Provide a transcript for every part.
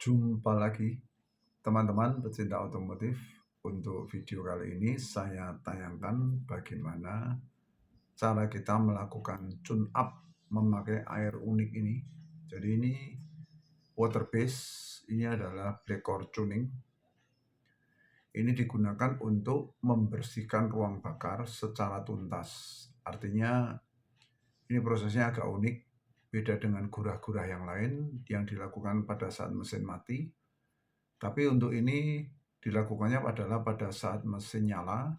Jumpa lagi teman-teman pecinta otomotif. Untuk video kali ini saya tayangkan bagaimana cara kita melakukan tune up memakai air unik ini. Jadi ini water base, ini adalah black core tuning. Ini digunakan untuk membersihkan ruang bakar secara tuntas. Artinya ini prosesnya agak unik, beda dengan gurah-gurah yang lain yang dilakukan pada saat mesin mati. Tapi untuk ini dilakukannya adalah pada saat mesin nyala,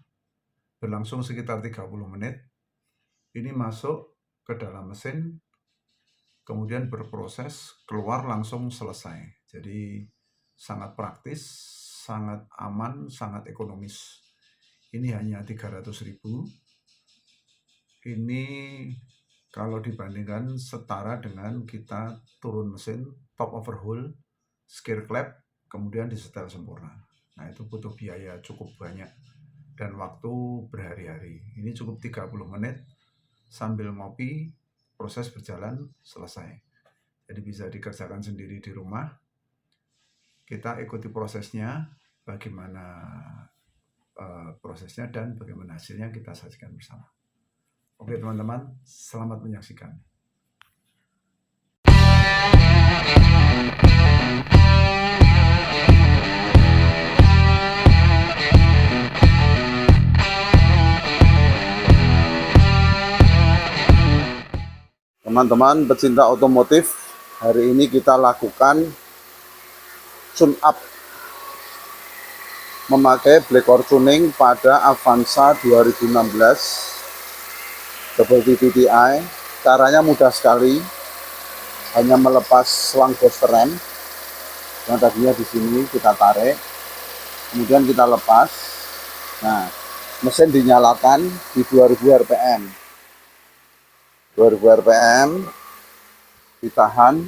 berlangsung sekitar 30 menit. Ini masuk ke dalam mesin, kemudian berproses, keluar langsung selesai. Jadi sangat praktis, sangat aman, sangat ekonomis. Ini hanya 300.000. Ini kalau dibandingkan setara dengan kita turun mesin, top overhaul, scare clap, kemudian disetel sempurna. Nah, itu butuh biaya cukup banyak dan waktu berhari-hari. Ini cukup 30 menit sambil ngopi, proses berjalan, selesai. Jadi bisa dikerjakan sendiri di rumah. Kita ikuti prosesnya, bagaimana prosesnya dan bagaimana hasilnya kita sajikan bersama. Oke teman-teman, selamat menyaksikan. Teman-teman pecinta otomotif, hari ini kita lakukan tune up memakai black core tuning pada Avanza 2016 Double TDI. Caranya mudah sekali, hanya melepas selang booster rem yang tadinya di sini kita tarik, kemudian kita lepas. Nah, mesin dinyalakan di 2000 rpm. 2000 rpm, ditahan,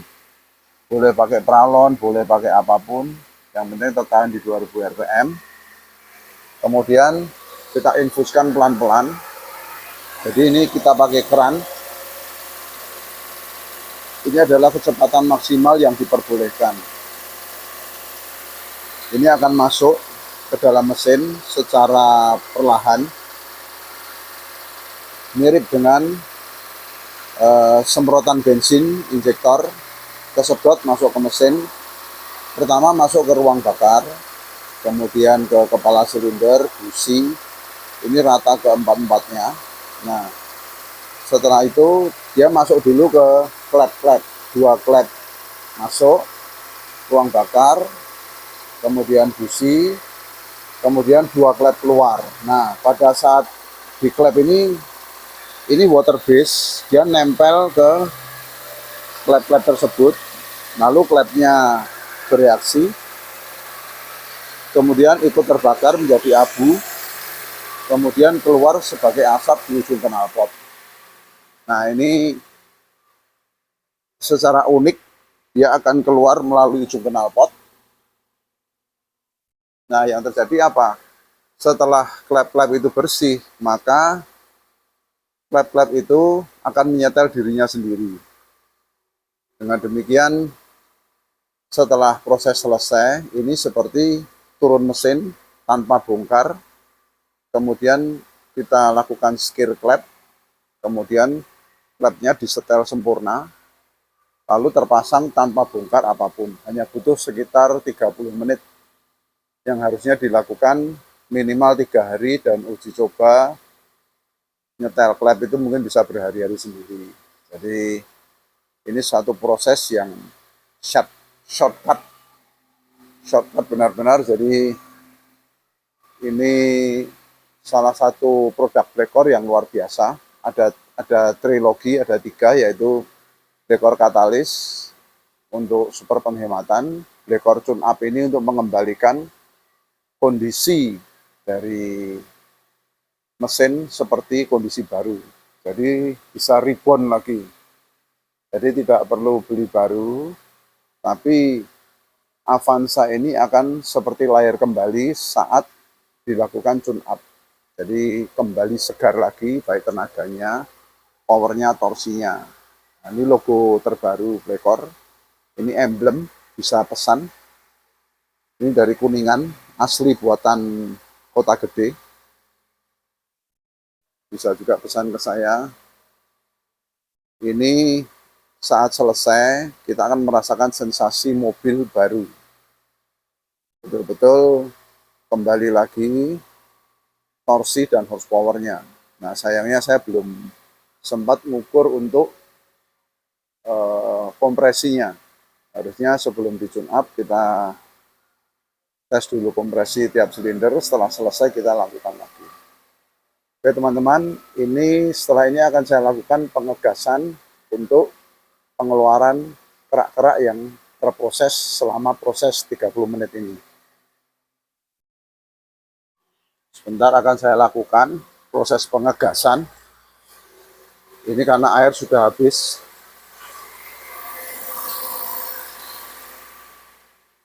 boleh pakai pralon, boleh pakai apapun, yang penting tertahan di 2000 rpm. Kemudian kita infuskan pelan-pelan. Jadi ini kita pakai keran. Ini adalah kecepatan maksimal yang diperbolehkan. Ini akan masuk ke dalam mesin secara perlahan, mirip dengan semprotan bensin injektor, kesedot masuk ke mesin. Pertama masuk ke ruang bakar, kemudian ke kepala silinder, busi, ini rata ke empat-empatnya. Nah, setelah itu dia masuk dulu ke klep-klep, 2 klep masuk ruang bakar, kemudian busi, kemudian 2 klep keluar. Nah, pada saat di klep ini water base, dia nempel ke klep-klep tersebut, lalu klepnya bereaksi, kemudian ikut terbakar menjadi abu, kemudian keluar sebagai asap di ujung knalpot. Nah, ini secara unik dia akan keluar melalui ujung knalpot. Nah, yang terjadi apa? Setelah klep-klep itu bersih, maka klep-klep itu akan menyetel dirinya sendiri. Dengan demikian, setelah proses selesai, ini seperti turun mesin tanpa bongkar. Kemudian kita lakukan scare clap, kemudian klepnya disetel sempurna, lalu terpasang tanpa bongkar apapun. Hanya butuh sekitar 30 menit yang harusnya dilakukan minimal 3 hari, dan uji coba nyetel klep itu mungkin bisa berhari-hari sendiri. Jadi ini satu proses yang shortcut benar-benar. Jadi ini salah satu produk black core yang luar biasa. Ada trilogi, ada 3, yaitu black core katalis untuk super penghematan, black core tune up ini untuk mengembalikan kondisi dari mesin seperti kondisi baru. Jadi bisa reborn lagi. Jadi tidak perlu beli baru, tapi Avanza ini akan seperti lahir kembali saat dilakukan tune up. Jadi kembali segar lagi, baik tenaganya, powernya, torsinya. Nah, ini logo terbaru black core. Ini emblem, bisa pesan. Ini dari Kuningan, asli buatan Kota Gede. Bisa juga pesan ke saya. Ini saat selesai, kita akan merasakan sensasi mobil baru. Betul-betul kembali lagi torsi dan horsepower-nya. Nah, sayangnya saya belum sempat mengukur untuk kompresinya. Harusnya sebelum di tune up kita tes dulu kompresi tiap silinder, setelah selesai kita lakukan lagi. Oke teman-teman, ini setelah ini akan saya lakukan pengegasan untuk pengeluaran kerak-kerak yang terproses selama proses 30 menit ini. Sebentar akan saya lakukan proses pengegasan. Ini karena air sudah habis.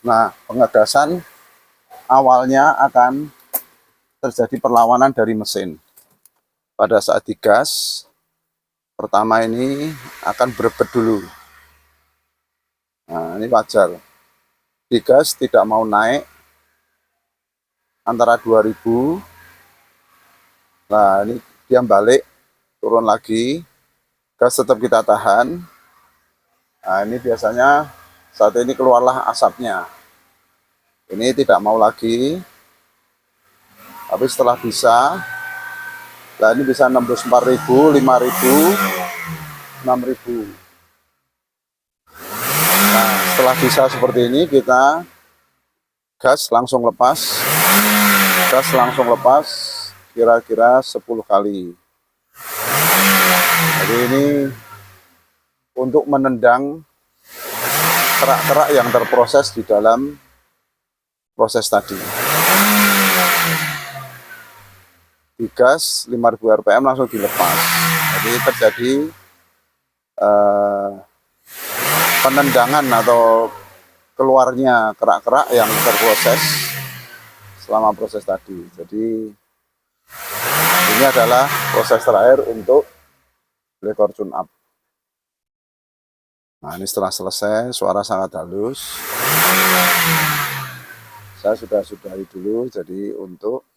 Nah, pengegasan awalnya akan terjadi perlawanan dari mesin. Pada saat digas, pertama ini akan berebet dulu. Nah, ini wajar. Digas tidak mau naik antara 2000. Nah, ini dia balik, turun lagi. Gas tetap kita tahan. Nah, ini biasanya saat ini keluarlah asapnya. Ini tidak mau lagi. Tapi setelah bisa, nah ini bisa nembus 4.000, 5.000, 6.000. Nah, setelah bisa seperti ini, kita gas langsung lepas. Gas langsung lepas kira-kira 10 kali. Jadi ini untuk menendang kerak-kerak yang terproses di dalam proses tadi. Digas 5.000 rpm langsung dilepas. Jadi terjadi penendangan atau keluarnya kerak-kerak yang terproses selama proses tadi. Jadi ini adalah proses terakhir untuk blekor tune up. Nah, ini setelah selesai, suara sangat halus. Saya sudah sudahi dulu, jadi untuk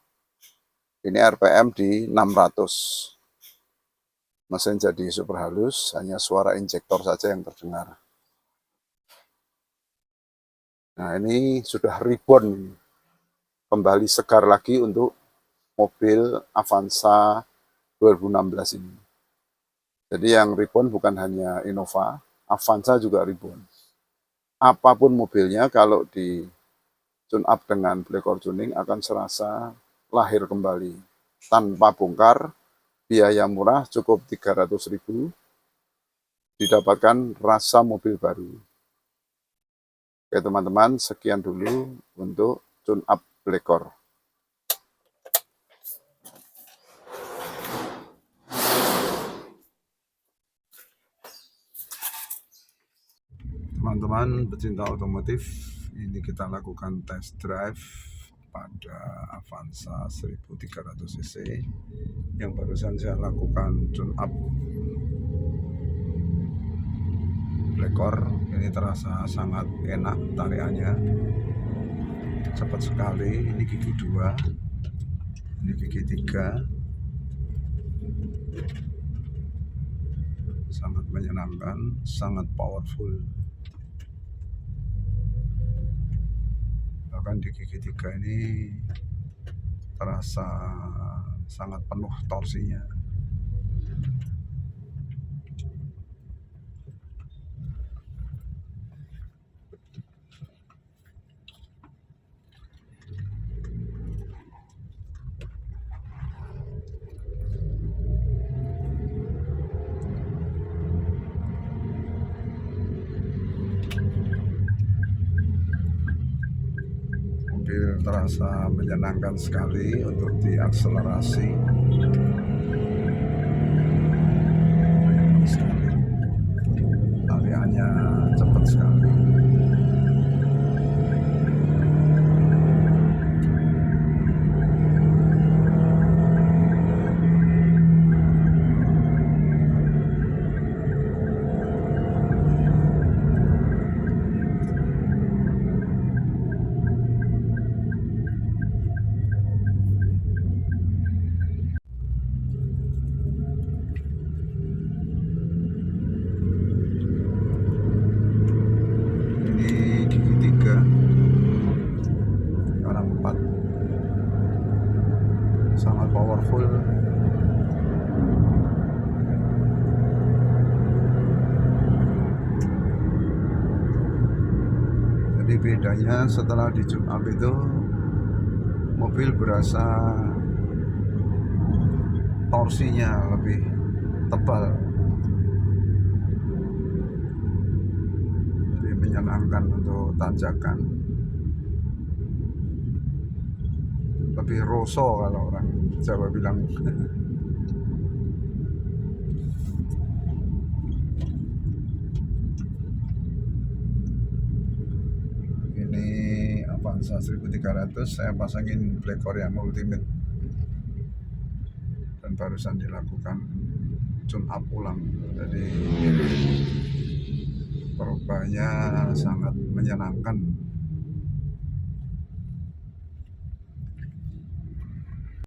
ini RPM di 600. Mesin jadi super halus, hanya suara injektor saja yang terdengar. Nah, ini sudah reborn, kembali segar lagi untuk mobil Avanza 2016 ini. Jadi yang reborn bukan hanya Innova, Avanza juga reborn. Apapun mobilnya, kalau di tune up dengan blekor tuning akan serasa lahir kembali. Tanpa bongkar, biaya murah cukup 300.000, didapatkan rasa mobil baru. Oke teman-teman, sekian dulu untuk tune up blekor. Teman-teman pecinta otomotif, ini kita lakukan test drive pada Avanza 1300 cc yang barusan saya lakukan tune up blekor. Ini terasa sangat enak tariannya, cepat sekali. Ini gigi 2, ini gigi 3, sangat menyenangkan, sangat powerful. Bahkan di gigi 3 ini terasa sangat penuh torsinya. Mobil terasa menyenangkan sekali untuk diakselerasi. Sekali. Tariannya cepat sekali. full. Jadi bedanya setelah di tune up itu mobil berasa torsinya lebih tebal, lebih menyenangkan untuk tanjakan, lebih roso kalau orang Jawa bilang. Ini Avanza 1300 saya pasangin Black Korea Ultimate dan barusan dilakukan tune up ulang. Jadi perubahannya sangat menyenangkan.